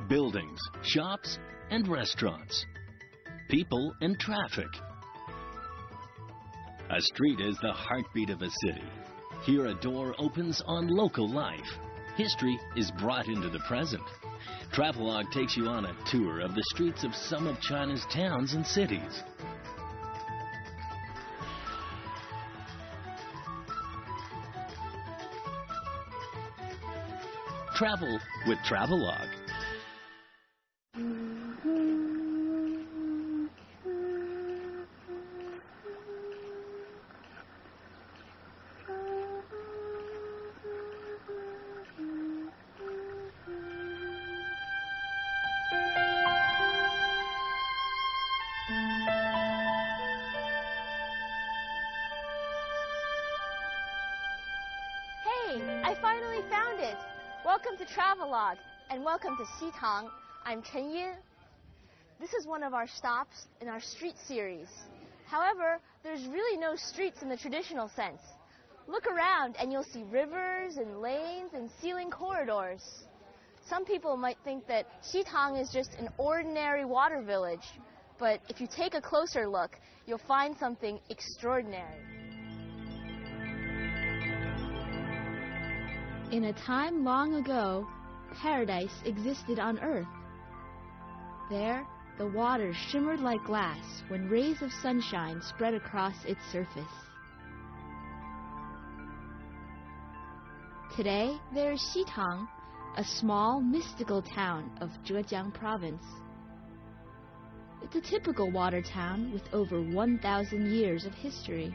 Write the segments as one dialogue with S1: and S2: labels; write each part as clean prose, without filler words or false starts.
S1: buildings, shops, and restaurants, people and traffic. A street is the heartbeat of a city. Here a door opens on local life. History is brought into the present. Travelogue takes you on a tour of the streets of some of China's towns and cities. Travel with Travelogue.
S2: I finally found it! Welcome to Travelogue, and welcome to Xitang. I'm Chen Yin. This is one of our stops in our street series. However, there's really no streets in the traditional sense. Look around and you'll see rivers and lanes and ceiling corridors. Some people might think that Xitang is just an ordinary water village, but if you take a closer look, you'll find something extraordinary. In a time long ago, paradise existed on Earth. There, the water shimmered like glass when rays of sunshine spread across its surface. Today, there is Xitang, a small, mystical town of Zhejiang province. It's a typical water town with over 1,000 years of history.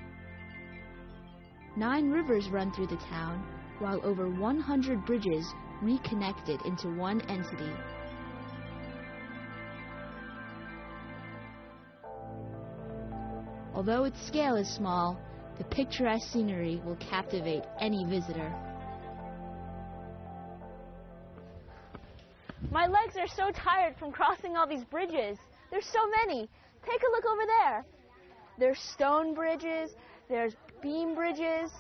S2: 9 rivers run through the town, while over 100 bridges reconnected into one entity. Although its scale is small, the picturesque scenery will captivate any visitor. My legs are so tired from crossing all these bridges. There's so many. Take a look over there. There's stone bridges, there's beam bridges,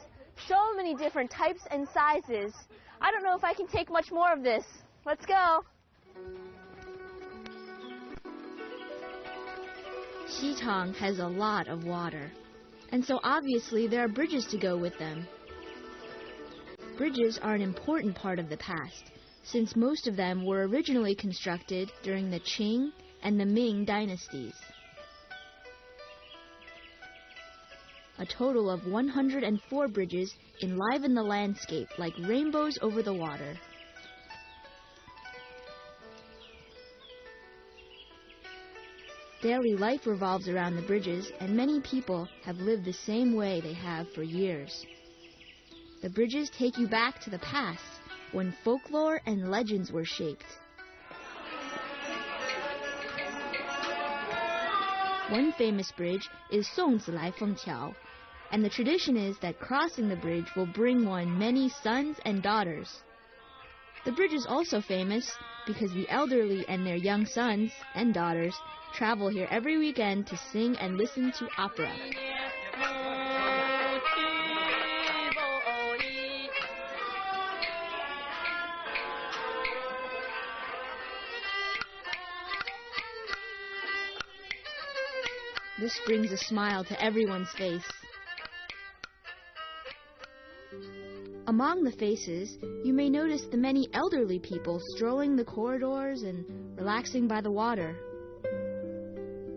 S2: so many different types and sizes. I don't know if I can take much more of this. Let's go. Xitang has a lot of water, and so obviously there are bridges to go with them. Bridges are an important part of the past, since most of them were originally constructed during the Qing and the Ming dynasties. A total of 104 bridges enliven the landscape like rainbows over the water. Daily life revolves around the bridges, and many people have lived the same way they have for years. The bridges take you back to the past, when folklore and legends were shaped. One famous bridge is Songzilai Fengqiao, and the tradition is that crossing the bridge will bring one many sons and daughters. The bridge is also famous because the elderly and their young sons and daughters travel here every weekend to sing and listen to opera. This brings a smile to everyone's face. Among the faces, you may notice the many elderly people strolling the corridors and relaxing by the water.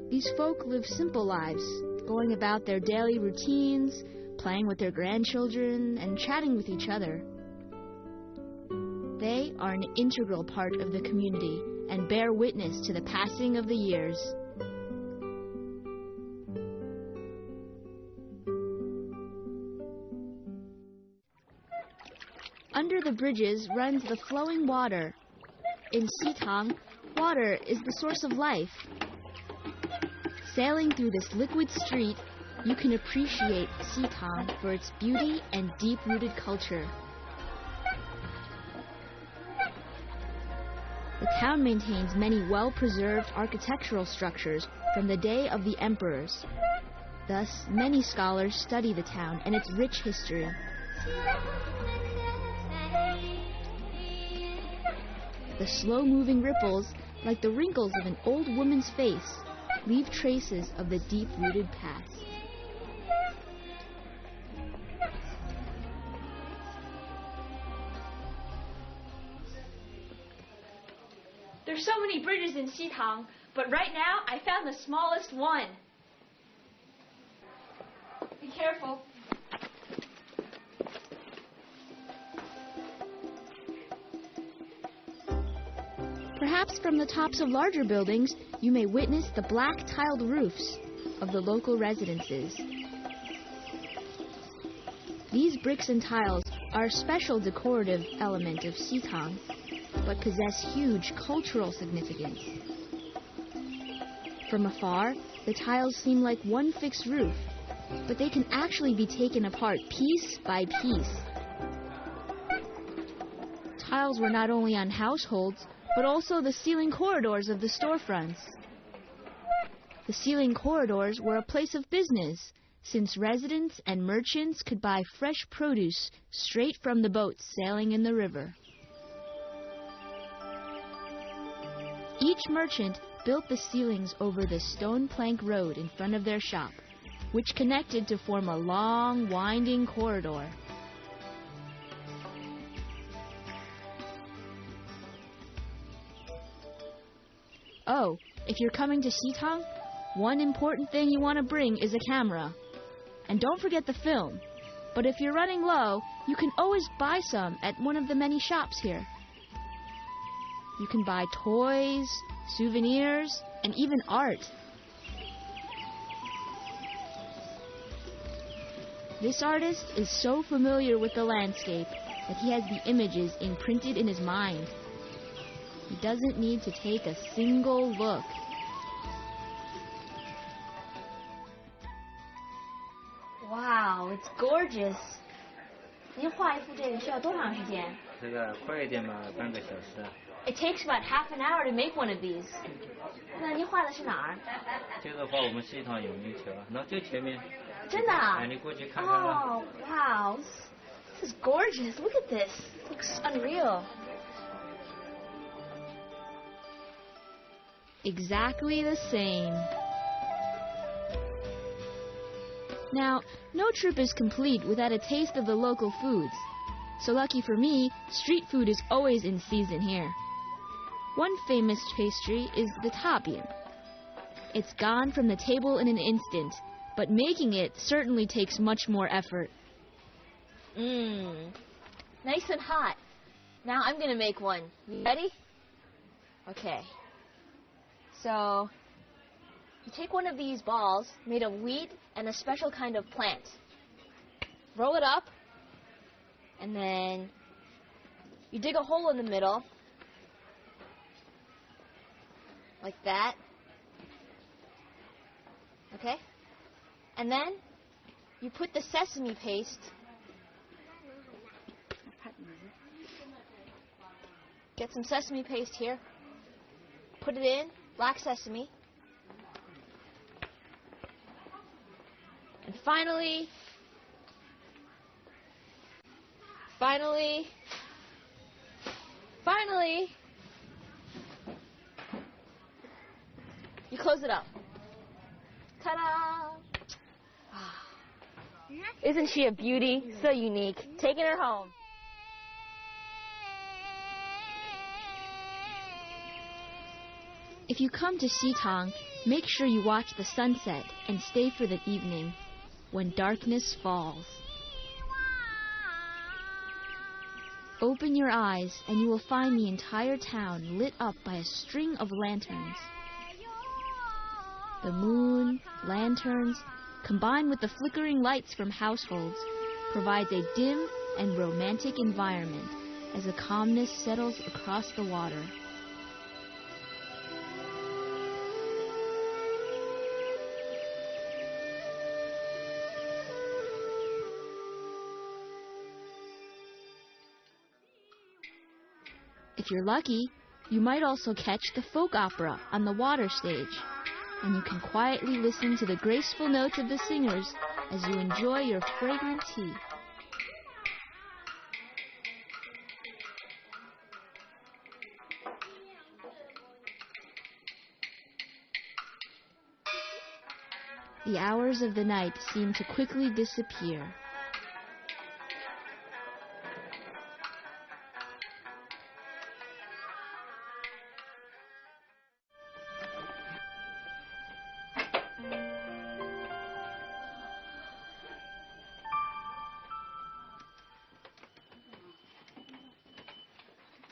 S2: These folk live simple lives, going about their daily routines, playing with their grandchildren, and chatting with each other. They are an integral part of the community and bear witness to the passing of the years. Under the bridges runs the flowing water. In Xitang, water is the source of life. Sailing through this liquid street, you can appreciate Xitang for its beauty and deep-rooted culture. The town maintains many well-preserved architectural structures from the day of the emperors. Thus, many scholars study the town and its rich history.
S3: The slow-moving ripples, like the wrinkles of an old woman's face, leave traces of the deep-rooted past.
S2: There's so many bridges in Xitang, but right now I found the smallest one. Be careful.
S3: Perhaps from the tops of larger buildings, you may witness the black tiled roofs of the local residences. These bricks and tiles are a special decorative element of Xitang, but possess huge cultural significance. From afar, the tiles seem like one fixed roof, but they can actually be taken apart piece by piece. Tiles were not only on households, but also the ceiling corridors of the storefronts. The ceiling corridors were a place of business, since residents and merchants could buy fresh produce straight from the boats sailing in the river. Each merchant built the ceilings over the stone plank road in front of their shop, which connected to form a long, winding corridor. Oh, if you're coming to Xitang, one important thing you want to bring is a camera. And don't forget the film. But if you're running low, you can always buy some at one of the many shops here. You can buy toys, souvenirs, and even art. This artist is so familiar with the landscape that he has the images imprinted in his mind. He doesn't need to take a single look.
S2: Wow, it's gorgeous. 您画一幅这个需要多长时间？
S4: 这个快一点嘛，半个小时。
S2: It takes about half an hour to make one of these. 那您画的是哪儿？
S4: 这个画我们Xitang有名桥，那就前面。
S2: 真的啊？
S4: 哎，你过去看看吧。
S2: Oh, wow. This is gorgeous. Look at this. It looks unreal.
S3: Exactly the same. Now, no trip is complete without a taste of the local foods. So lucky for me, street food is always in season here. One famous pastry is the tabian. It's gone from the table in an instant, but making it certainly takes much more effort.
S2: Nice and hot. Now I'm going to make one. You ready? Okay. So, you take one of these balls made of wheat and a special kind of plant. Roll it up, and then you dig a hole in the middle, like that. Okay? And then you put the sesame paste. Get some sesame paste here. Put it in, black sesame. And finally, you close it up. Ta-da! Isn't she a beauty? So unique. Taking her home.
S3: If you come to Xitang, make sure you watch the sunset and stay for the evening, when darkness falls. Open your eyes and you will find the entire town lit up by a string of lanterns. The moon, lanterns, combined with the flickering lights from households, provides a dim and romantic environment as a calmness settles across the water. If you're lucky, you might also catch the folk opera on the water stage, and you can quietly listen to the graceful notes of the singers as you enjoy your fragrant tea. The hours of the night seem to quickly disappear.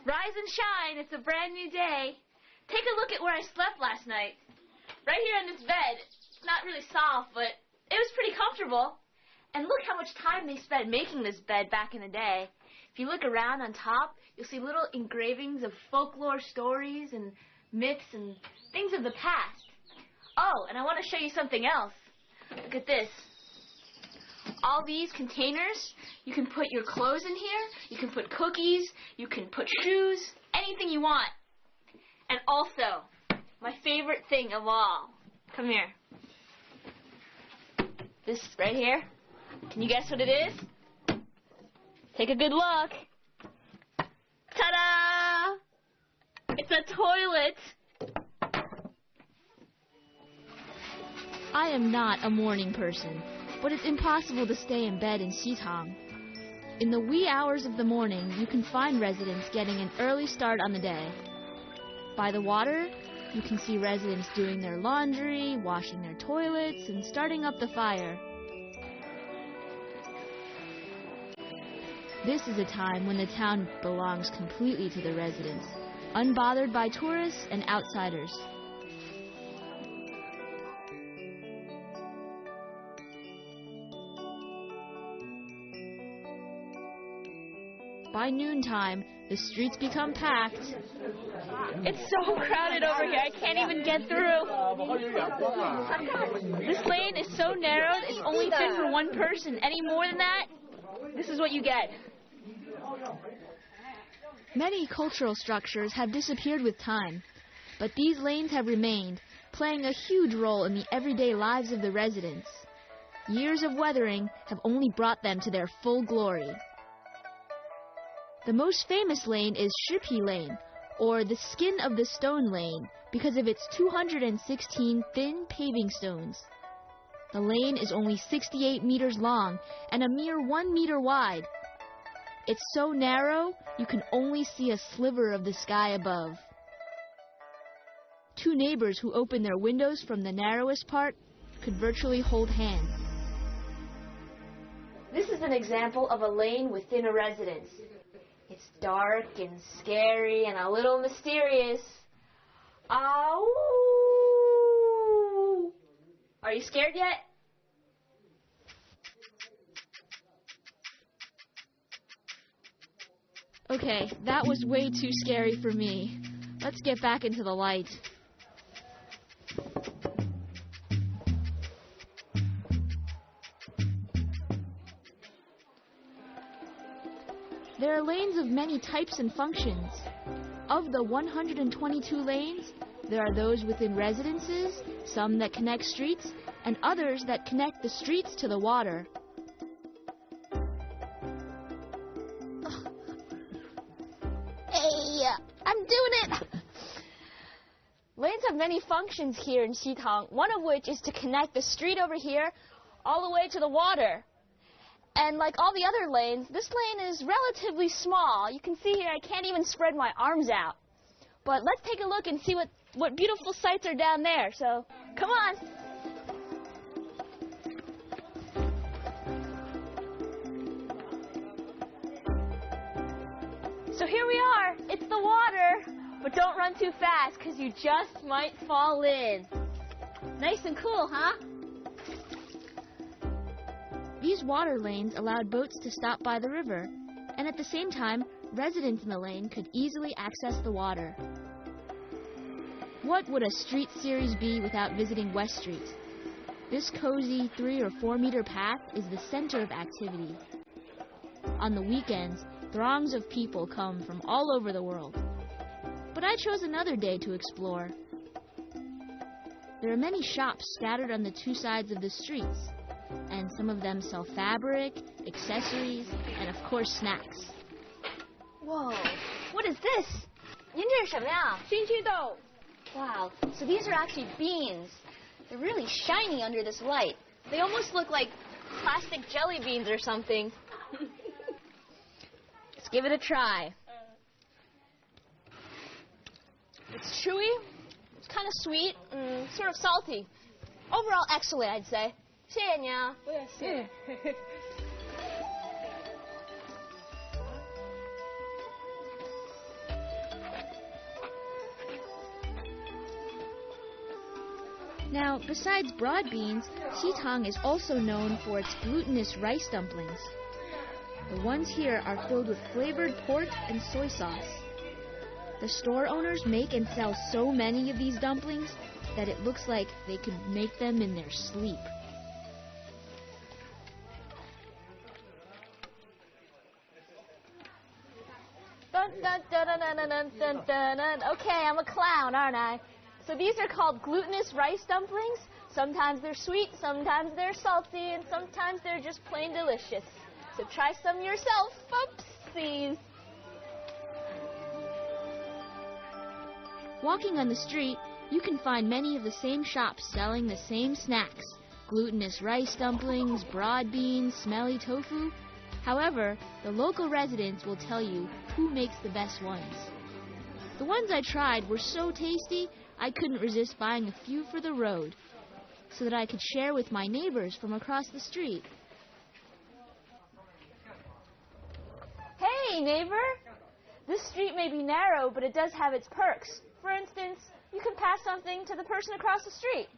S2: Rise and shine, it's a brand new day. Take a look at where I slept last night. Right here on this bed. It's not really soft, but it was pretty comfortable. And look how much time they spent making this bed back in the day. If you look around on top, you'll see little engravings of folklore stories and myths and things of the past. Oh, and I want to show you something else. Look at this. All these containers, you can put your clothes in here, you can put cookies, you can put shoes, anything you want. And also, my favorite thing of all, come here. This right here, can you guess what it is? Take a good look. Ta-da! It's a toilet.
S3: I am not a morning person, but it's impossible to stay in bed in Xitang. In the wee hours of the morning, you can find residents getting an early start on the day. By the water, you can see residents doing their laundry, washing their toilets, and starting up the fire. This is a time when the town belongs completely to the residents, unbothered by tourists and outsiders. By noontime, the streets become packed.
S2: It's so crowded over here, I can't even get through. This lane is so narrow, it's only fit for one person. Any more than that, this is what you get.
S3: Many cultural structures have disappeared with time, but these lanes have remained, playing a huge role in the everyday lives of the residents. Years of weathering have only brought them to their full glory. The most famous lane is Shipi Lane, or the Skin of the Stone Lane, because of its 216 thin paving stones. The lane is only 68 meters long and a mere 1 meter wide. It's so narrow, you can only see a sliver of the sky above. Two neighbors who open their windows from the narrowest part could virtually hold hands.
S2: This is an example of a lane within a residence. It's dark and scary and a little mysterious. Ow! Are you scared yet?
S3: Okay, that was way too scary for me. Let's get back into the light. There are lanes of many types and functions. Of the 122 lanes, there are those within residences, some that connect streets, and others that connect the streets to the water.
S2: Hey, I'm doing it! Lanes have many functions here in Xitang, one of which is to connect the street over here all the way to the water. And like all the other lanes, this lane is relatively small. You can see here I can't even spread my arms out. But let's take a look and see what beautiful sights are down there. So, come on. So here we are. It's the water. But don't run too fast because you just might fall in. Nice and cool, huh?
S3: These water lanes allowed boats to stop by the river, and at the same time, residents in the lane could easily access the water. What would a street series be without visiting West Street? This cozy 3 or 4 meter path is the center of activity. On the weekends, throngs of people come from all over the world. But I chose another day to explore. There are many shops scattered on the two sides of the streets, and some of them sell fabric, accessories, and of course snacks.
S2: Whoa, what is this? 您这是什么呀？熏须豆. Wow, so these are actually beans. They're really shiny under this light. They almost look like plastic jelly beans or something. Let's give it a try. It's chewy, it's kind of sweet, sort of salty. Overall, excellent, I'd say. 谢谢你啊。我也是。
S3: Now, besides broad beans, Xitang is also known for its glutinous rice dumplings. The ones here are filled with flavored pork and soy sauce. The store owners make and sell so many of these dumplings that it looks like they could make them in their sleep.
S2: Dun, dun, dun, dun, dun, dun, dun, dun, dun. Okay, I'm a clown, aren't I? So these are called glutinous rice dumplings. Sometimes they're sweet, sometimes they're salty, and sometimes they're just plain delicious. So try some yourself. Oopsies.
S3: Walking on the street, you can find many of the same shops selling the same snacks. Glutinous rice dumplings, broad beans, smelly tofu. However, the local residents will tell you who makes the best ones. The ones I tried were so tasty, I couldn't resist buying a few for the road, so that I could share with my neighbors from across the street.
S2: Hey, neighbor! This street may be narrow, but it does have its perks. For instance, you can pass something to the person across the street.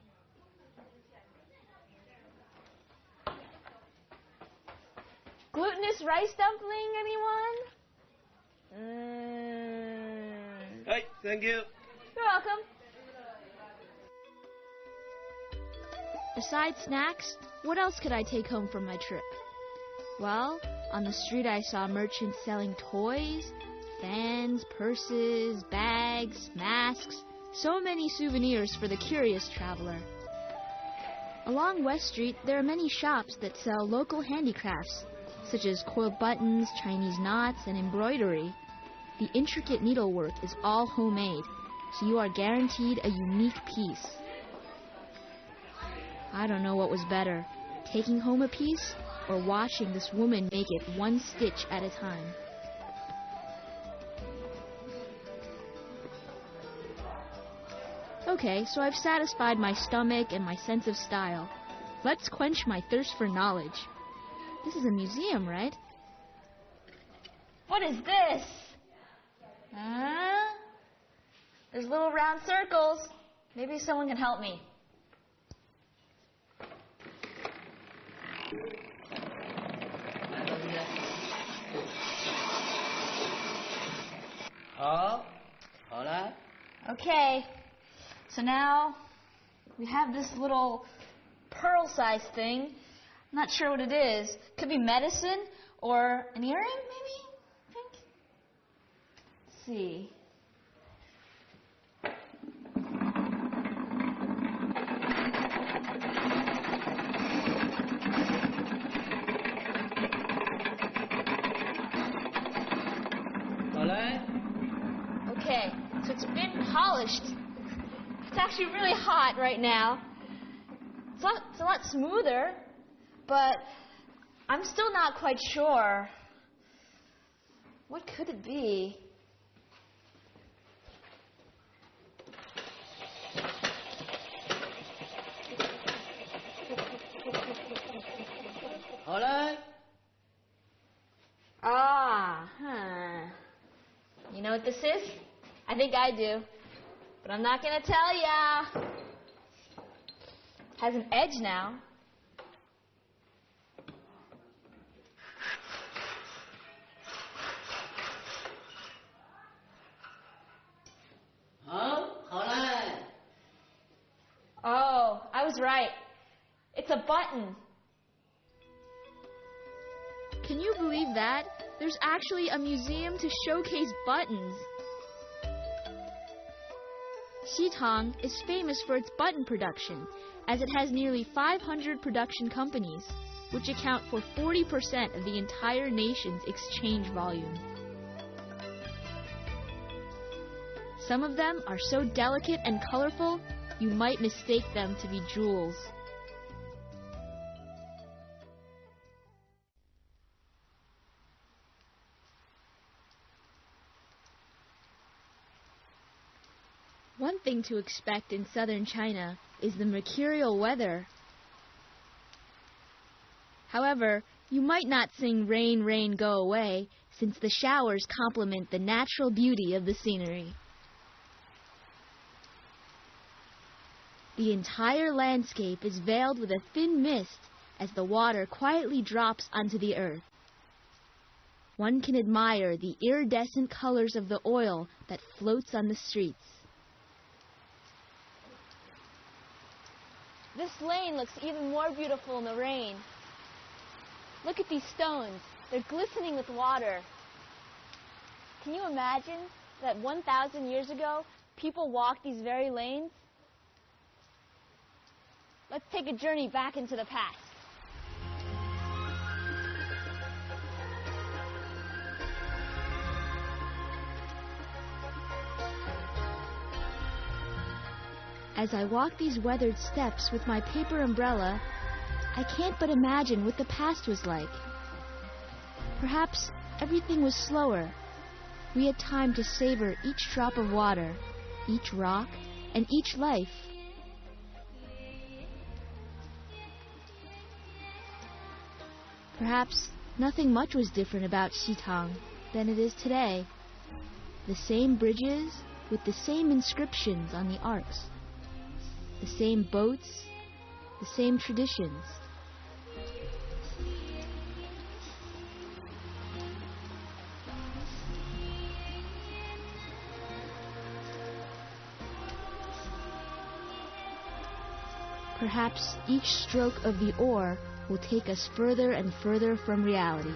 S2: Glutinous rice dumpling, anyone?
S4: Hey, thank you.
S2: You're welcome.
S3: Besides snacks, what else could I take home from my trip? Well, on the street I saw merchants selling toys, fans, purses, bags, masks, so many souvenirs for the curious traveler. Along West Street, there are many shops that sell local handicrafts, such as coiled buttons, Chinese knots, and embroidery. The intricate needlework is all homemade, so you are guaranteed a unique piece. I don't know what was better, taking home a piece or watching this woman make it one stitch at a time. Okay, so I've satisfied my stomach and my sense of style. Let's quench my thirst for knowledge. This is a museum, right?
S2: What is this? There's little round circles. Maybe someone can help me. Okay, so now we have this little pearl-sized thing. I'm not sure what it is. Could be medicine or an earring, maybe? I think. Let's see. Okay, so it's been polished. It's actually really hot right now. It's a lot smoother, but I'm still not quite sure. What could it be? You know what this is? I think I do, but I'm not going to tell ya. It has an edge now. Oh, I was right. It's a button.
S3: Can you believe that? There's actually a museum to showcase buttons. Xitang is famous for its button production, as it has nearly 500 production companies, which account for 40% of the entire nation's exchange volume. Some of them are so delicate and colorful, you might mistake them to be jewels. One thing to expect in southern China is the mercurial weather. However, you might not sing "Rain, Rain, Go Away," since the showers complement the natural beauty of the scenery. The entire landscape is veiled with a thin mist as the water quietly drops onto the earth. One can admire the iridescent colors of the oil that floats on the streets.
S2: This lane looks even more beautiful in the rain. Look at these stones. They're glistening with water. Can you imagine that 1,000 years ago, people walked these very lanes? Let's take a journey back into the past.
S3: As I walk these weathered steps with my paper umbrella, I can't but imagine what the past was like. Perhaps everything was slower. We had time to savor each drop of water, each rock, and each life. Perhaps nothing much was different about Xitang than it is today. The same bridges with the same inscriptions on the arcs. The same boats, the same traditions. Perhaps each stroke of the oar will take us further and further from reality.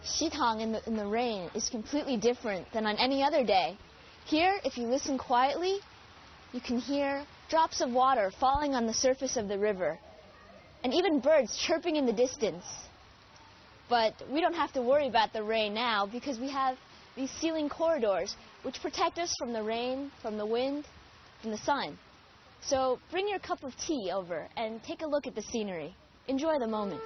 S2: Xitang in the rain is completely different than on any other day. Here, if you listen quietly, you can hear drops of water falling on the surface of the river, and even birds chirping in the distance. But we don't have to worry about the rain now because we have these ceiling corridors which protect us from the rain, from the wind, from the sun. So bring your cup of tea over and take a look at the scenery. Enjoy the moment.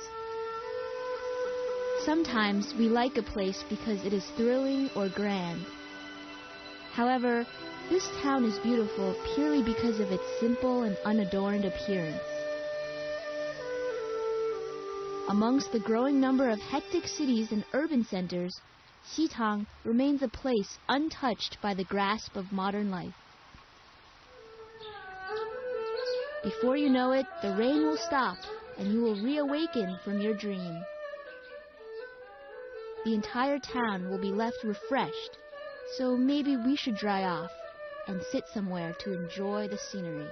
S3: Sometimes we like a place because it is thrilling or grand. However, this town is beautiful purely because of its simple and unadorned appearance. Amongst the growing number of hectic cities and urban centers, Xitang remains a place untouched by the grasp of modern life. Before you know it, the rain will stop and you will reawaken from your dream. The entire town will be left refreshed, so maybe we should dry off and sit somewhere to enjoy the scenery.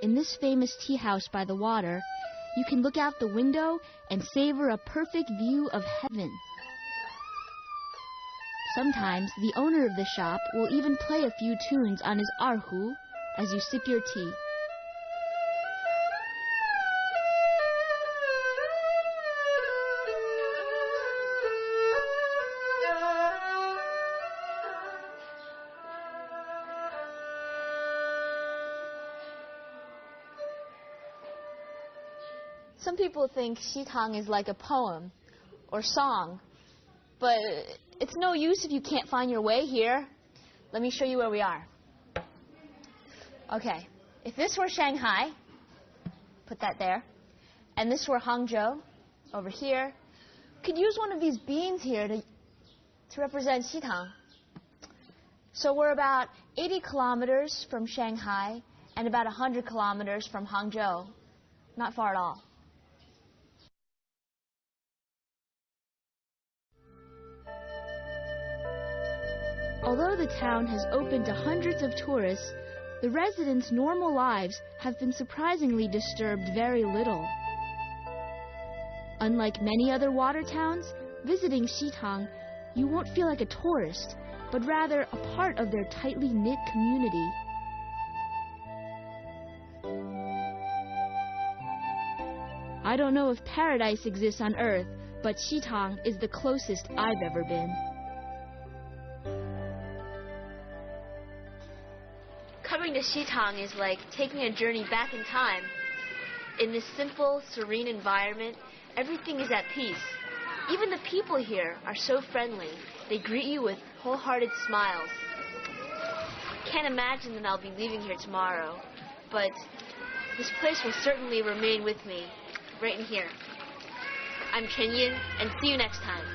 S3: In this famous tea house by the water, you can look out the window and savor a perfect view of heaven. Sometimes the owner of the shop will even play a few tunes on his erhu as you sip your tea.
S2: Some people think Xitang is like a poem or song, but it's no use if you can't find your way here. Let me show you where we are. Okay, if this were Shanghai, put that there, and this were Hangzhou, over here, could use one of these beans here to represent Xitang. So we're about 80 kilometers from Shanghai and about 100 kilometers from Hangzhou. Not far at all.
S3: Although the town has opened to hundreds of tourists, the residents' normal lives have been surprisingly disturbed very little. Unlike many other water towns, visiting Xitang, you won't feel like a tourist, but rather a part of their tightly knit community. I don't know if paradise exists on Earth, but Xitang is the closest I've ever been.
S2: Coming to Xitang is like taking a journey back in time. In this simple, serene environment, everything is at peace. Even the people here are so friendly. They greet you with wholehearted smiles. Can't imagine that I'll be leaving here tomorrow, but this place will certainly remain with me, right in here. I'm Chen Yin, and see you next time.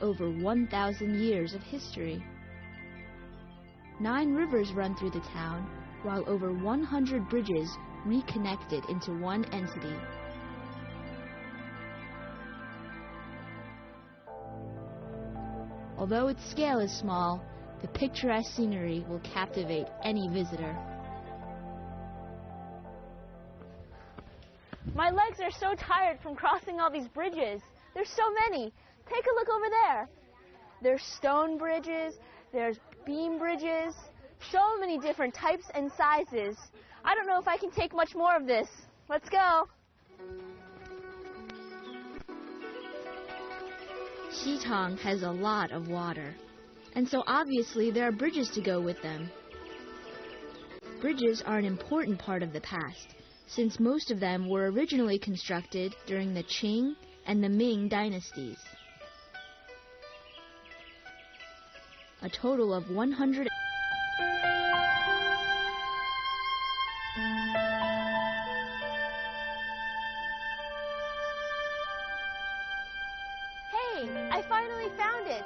S3: Over 1,000 years of history. 9 rivers run through the town, while over 100 bridges reconnected into one entity. Although its scale is small, the picturesque scenery will captivate any visitor.
S2: My legs are so tired from crossing all these bridges. There's so many. Take a look over there. There's stone bridges, there's beam bridges, so many different types and sizes. I don't know if I can take much more of this. Let's go.
S3: Xitang has a lot of water, and so obviously there are bridges to go with them. Bridges are an important part of the past, since most of them were originally constructed during the Qing and the Ming dynasties. A total of 100.
S2: Hey, I finally found it.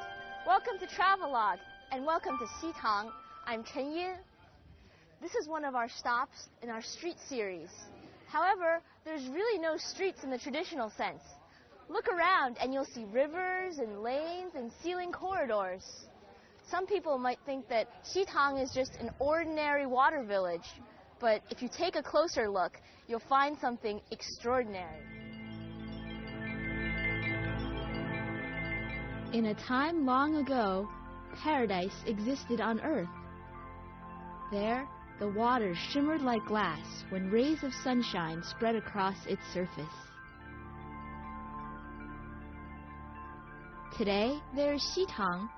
S2: Welcome to Travelogue, and welcome to Xitang. I'm Chen Yin. This is one of our stops in our street series. However, there's really no streets in the traditional sense. Look around and you'll see rivers and lanes and ceiling corridors. Some people might think that Xitang is just an ordinary water village, but if you take a closer look, you'll find something extraordinary.
S3: In a time long ago, paradise existed on Earth. There, the water shimmered like glass when rays of sunshine spread across its surface. Today, there is Xitang,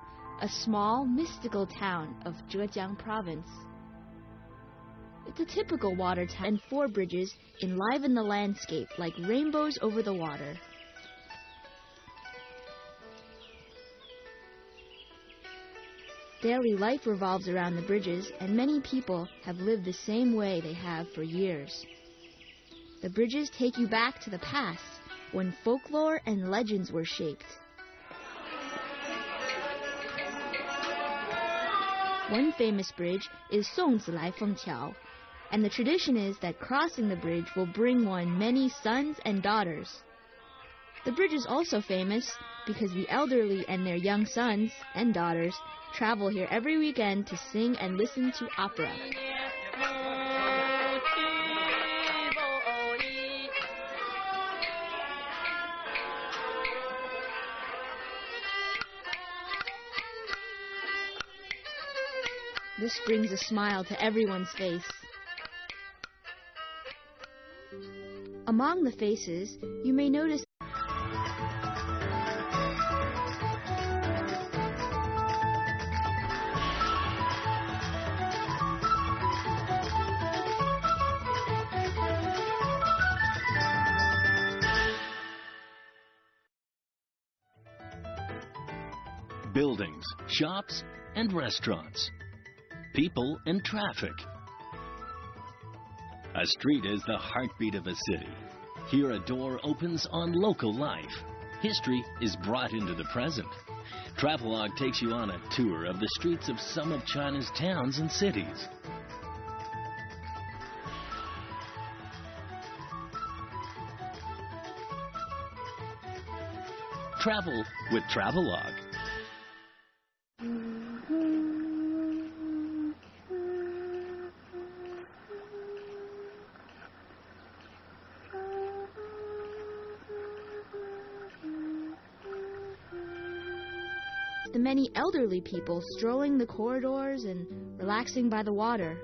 S3: a small, mystical town of Zhejiang province. It's a typical water town, and 4 bridges enliven the landscape like rainbows over the water. Daily life revolves around the bridges, and many people have lived the same way they have for years. The bridges take you back to the past, when folklore and legends were shaped. One famous bridge is Songzilai Fengqiao, and the tradition is that crossing the bridge will bring one many sons and daughters. The bridge is also famous because the elderly and their young sons and daughters travel here every weekend to sing and listen to opera. This brings a smile to everyone's face. Among the faces, you may notice
S1: buildings, shops, and restaurants. People and traffic. A street is the heartbeat of a city. Here a door opens on local life. History is brought into the present. Travelogue takes you on a tour of the streets of some of China's towns and cities. Travel with Travelogue.
S3: The many elderly people strolling the corridors and relaxing by the water.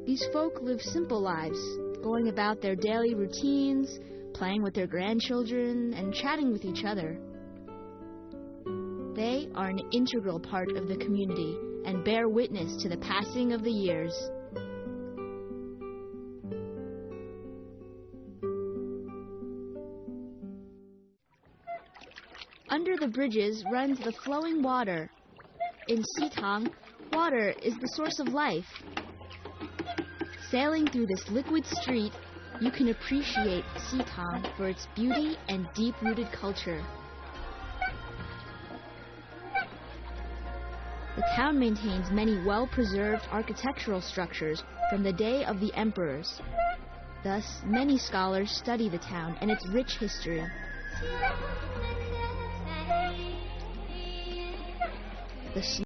S3: These folk live simple lives, going about their daily routines, playing with their grandchildren, and chatting with each other. They are an integral part of the community and bear witness to the passing of the years. Under the bridges runs the flowing water. In Xitang, water is the source of life. Sailing through this liquid street, you can appreciate Xitang for its beauty and deep-rooted culture. The town maintains many well-preserved architectural structures from the day of the emperors. Thus, many scholars study the town and its rich history. The